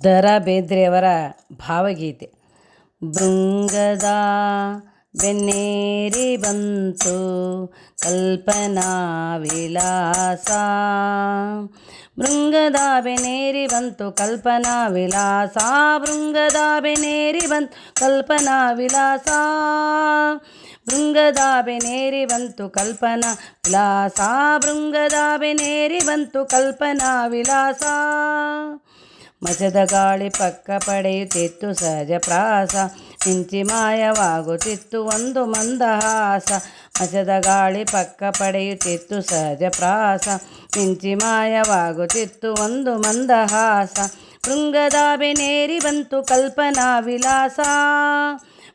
The ರಾ ಬೇಂದ್ರೆಯವರ ಭಾವಗೀತೆ. ಭೃಂಗದ ಬೆನ್ನೇರಿ ಬಂತು ಕಲ್ಪನಾ ವಿಲಾಸ, ಭೃಂಗದ ಬೆನ್ನೇರಿ ಬಂತು ಕಲ್ಪನಾ ವಿಲಾಸ, ಭೃಂಗದ ಬೆನ್ನೇರಿ ಬಂತು ಕಲ್ಪನಾ ವಿಲಾಸ, ಭೃಂಗದ ಬೆನ್ನೇರಿ ಬಂತು ಕಲ್ಪನಾ ವಿಲಾಸ, ಭೃಂಗದ ಬೆನ್ನೇರಿ ಬಂತು ಕಲ್ಪನಾ ವಿಲಾಸ. ಮಚದ ಗಾಳಿ ಪಕ್ಕ ಪಡೆಯುತ್ತಿತ್ತು ಸಹಜ ಪ್ರಾಸ, ಮಿಂಚಿ ಮಾಯವಾಗುತ್ತಿತ್ತು ಒಂದು ಮಂದಹಾಸ. ಮಚದ ಗಾಳಿ ಪಕ್ಕ ಪಡೆಯುತ್ತಿತ್ತು ಸಹಜ ಪ್ರಾಸ, ಮಿಂಚಿ ಮಾಯವಾಗುತ್ತಿತ್ತು ಒಂದು ಮಂದಹಾಸ. ಭೃಂಗದ ಬೆನ್ನೇರಿ ಬಂತು ಕಲ್ಪನಾ ವಿಲಾಸ,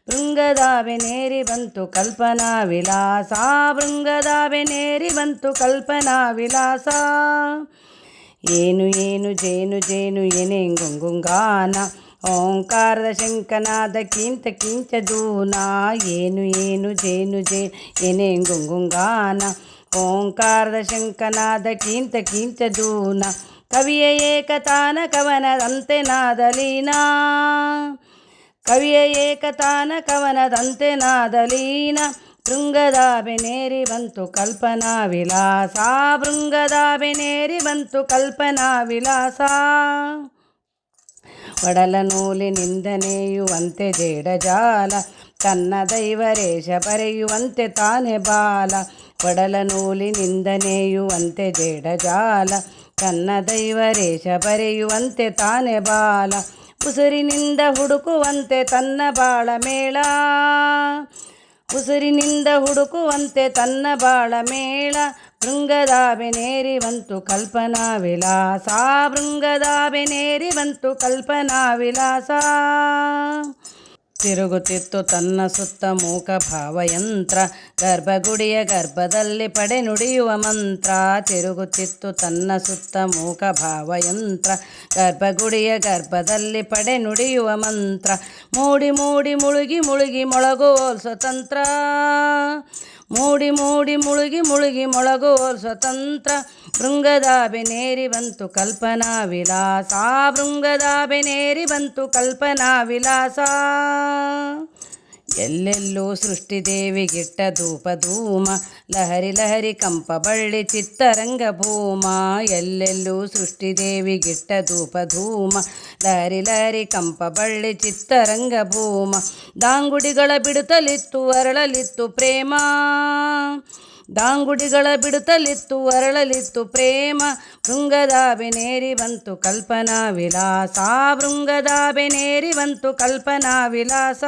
ಭೃಂಗದ ಬೆನ್ನೇರಿ ಬಂತು ಕಲ್ಪನಾ ವಿಲಾಸ, ಭೃಂಗದ ಬೆನ್ನೇರಿ ಬಂತು ಕಲ್ಪನಾ ವಿಲಾಸ. ಏನು ಏನು ಜೇನು ಜೇನು ಎನೆ ಗುಂಗುಂಗಾನ, ಓಂಕಾರದ ಶಂಕನಾದ ಕಿಂತ ಕಿಂಚ ದೂನ. ಏನು ಏನು ಜೇನು ಜೇನು ಎನೆ ಗುಂಗುಂಗಾನ, ಓಂಕಾರದ ಶಂಕನಾದ ಕಿಂತ ಕಿಂಚ ದೂನ. ಕವಿಯ ಏಕತಾನ ಕವನದಂತೆ ನಾದಲೀನ, ಕವಿಯ ಏಕತಾನ ಕವನದಂತೆ ನಾದಲೀನ. ಭೃಂಗದ ಬೆನ್ನೇರಿ ಬಂತು ಕಲ್ಪನಾ ವಿಲಾಸ, ಭೃಂಗದ ಬೆನ್ನೇರಿ ಬಂತು ಕಲ್ಪನಾ ವಿಲಾಸ. ಒಡಲ ನೂಲಿನಿಂದ ನೇಯುವಂತೆ ಜೇಡಜಾಲ, ತನ್ನ ದೈವರೇಶ ಬರೆಯುವಂತೆ ತಾನೆ ಬಾಲ. ಒಡಲ ನೂಲಿನಿಂದ ನೇಯುವಂತೆ ಜೇಡಜಾಲ, ತನ್ನ ದೈವರೇಶ ಬರೆಯುವಂತೆ ತಾನೆ ಬಾಲ. ಉಸಿರಿನಿಂದ ಹುಡುಕುವಂತೆ ತನ್ನ ಬಾಳ ಮೇಳ, ಉಸಿರಿನಿಂದ ಹುಡುಕುವಂತೆ ತನ್ನ ಬಾಳ ಮೇಳ. ಭೃಂಗದ ಬೆನ್ನೇರಿ ಬಂತು ಕಲ್ಪನಾ ವಿಲಾಸ, ಭೃಂಗದ ಬೆನ್ನೇರಿ ಬಂತು ಕಲ್ಪನಾ ವಿಲಾಸ. ತಿರುಗುತ್ತಿತ್ತು ತನ್ನ ಸುತ್ತ ಮೂಕ ಭಾವಯಂತ್ರ, ಗರ್ಭಗುಡಿಯ ಗರ್ಭದಲ್ಲಿ ಪಡೆ ನುಡಿಯುವ ಮಂತ್ರ. ತಿರುಗುತ್ತಿತ್ತು ತನ್ನ ಸುತ್ತ ಮೂಕ ಭಾವಯಂತ್ರ, ಗರ್ಭಗುಡಿಯ ಗರ್ಭದಲ್ಲಿ ಪಡೆ ನುಡಿಯುವ ಮಂತ್ರ. ಮೂಡಿ ಮೂಡಿ ಮುಳುಗಿ ಮುಳುಗಿ ಮೊಳಗುವೋಲ್ ಸ್ವತಂತ್ರ, ಮೂಡಿ ಮೂಡಿ ಮುಳುಗಿ ಮುಳುಗಿ ಮೊಳಗುವೋಲ್ ಸ್ವತಂತ್ರ. ಭೃಂಗದ ಬೆನ್ನೇರಿ ಬಂತು ಕಲ್ಪನಾ ವಿಲಾಸ, ಭೃಂಗದ ಬೆನ್ನೇರಿ ಬಂತು ಕಲ್ಪನಾ ವಿಲಾಸ. ಎಲ್ಲೆಲ್ಲೂ ಸೃಷ್ಟಿದೇವಿಗಿಟ್ಟ ಧೂಪ ಧೂಮ, ಲಹರಿ ಲಹರಿ ಕಂಪ ಬಳ್ಳಿ ಚಿತ್ತರಂಗ ಭೂಮ. ಎಲ್ಲೆಲ್ಲೂ ಸೃಷ್ಟಿದೇವಿಗಿಟ್ಟ ಧೂಪ ಧೂಮ, ಲಹರಿ ಲಹರಿ ಕಂಪ ಬಳ್ಳಿ ಚಿತ್ತರಂಗ ಭೂಮ. ದಾಂಗುಡಿಗಳ ಬಿಡುತ್ತಲಿತ್ತು ಅರಳಲಿತ್ತು ಪ್ರೇಮ, ದಾಂಗುಡಿಗಳ ಬಿಡುತ್ತಲಿತ್ತು ಅರಳಲಿತ್ತು ಪ್ರೇಮ. ಭೃಂಗದ ಬೆನ್ನೇರಿ ಬಂತು ಕಲ್ಪನಾ ವಿಲಾಸ, ಭೃಂಗದ ಬೆನ್ನೇರಿ ಬಂತು ಕಲ್ಪನಾ ವಿಲಾಸ.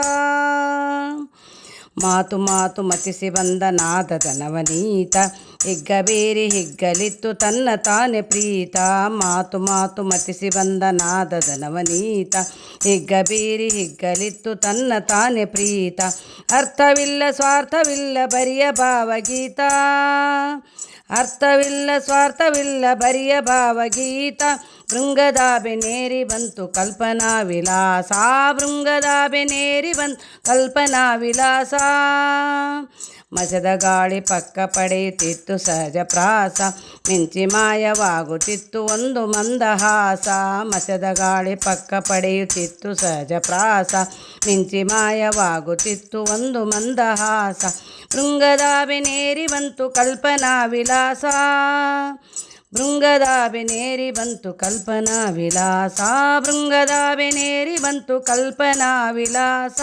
ಮಾತು ಮಾತು ಮತಿಸಿ ಬಂದ ನಾದದ ನವನೀತ, ಹಿಗ್ಗಬೇರಿ ಹಿಗ್ಗಲಿತ್ತು ತನ್ನ ತಾನೆ ಪ್ರೀತ. ಮಾತು ಮಾತು ಮತಿಸಿ ಬಂದ ನಾದದ ನವನೀತ, ಹಿಗ್ಗಬೇರಿ ಹಿಗ್ಗಲಿತ್ತು ತನ್ನ ತಾನೆ ಪ್ರೀತ. ಅರ್ಥವಿಲ್ಲ ಸ್ವಾರ್ಥವಿಲ್ಲ ಬರಿಯ ಭಾವಗೀತ, ಅರ್ಥವಿಲ್ಲ ಸ್ವಾರ್ಥವಿಲ್ಲ ಬರಿಯ ಭಾವಗೀತ. ಭೃಂಗದ ಬೆನ್ನೇರಿ ಬಂತು ಕಲ್ಪನಾ ವಿಲಾಸ, ಭೃಂಗದ ಬೆನ್ನೇರಿ ಬಂತು ಕಲ್ಪನಾ ವಿಲಾಸ. ಮಚದ ಗಾಳಿ ಪಕ್ಕ ಪಡೆಯುತ್ತಿತ್ತು ಸಹಜ ಪ್ರಾಸ, ಮಿಂಚಿ ಮಾಯವಾಗುತ್ತಿತ್ತು ಒಂದು ಮಂದಹಾಸ. ಮಚದ ಗಾಳಿ ಪಕ್ಕ ಪಡೆಯುತ್ತಿತ್ತು ಸಹಜ ಪ್ರಾಸ, ಮಿಂಚಿ ಮಾಯವಾಗುತ್ತಿತ್ತು ಒಂದು ಮಂದಹಾಸ. ಭೃಂಗದ ಬೆನ್ನೇರಿ ಬಂತು ಕಲ್ಪನಾ ವಿಲಾಸ, ಭೃಂಗದ ಬೆನ್ನೇರಿ ಬಂತು ಕಲ್ಪನಾ ವಿಲಾಸ, ಭೃಂಗದ ಬೆನ್ನೇರಿ ಬಂತು ಕಲ್ಪನಾ ವಿಲಾಸ.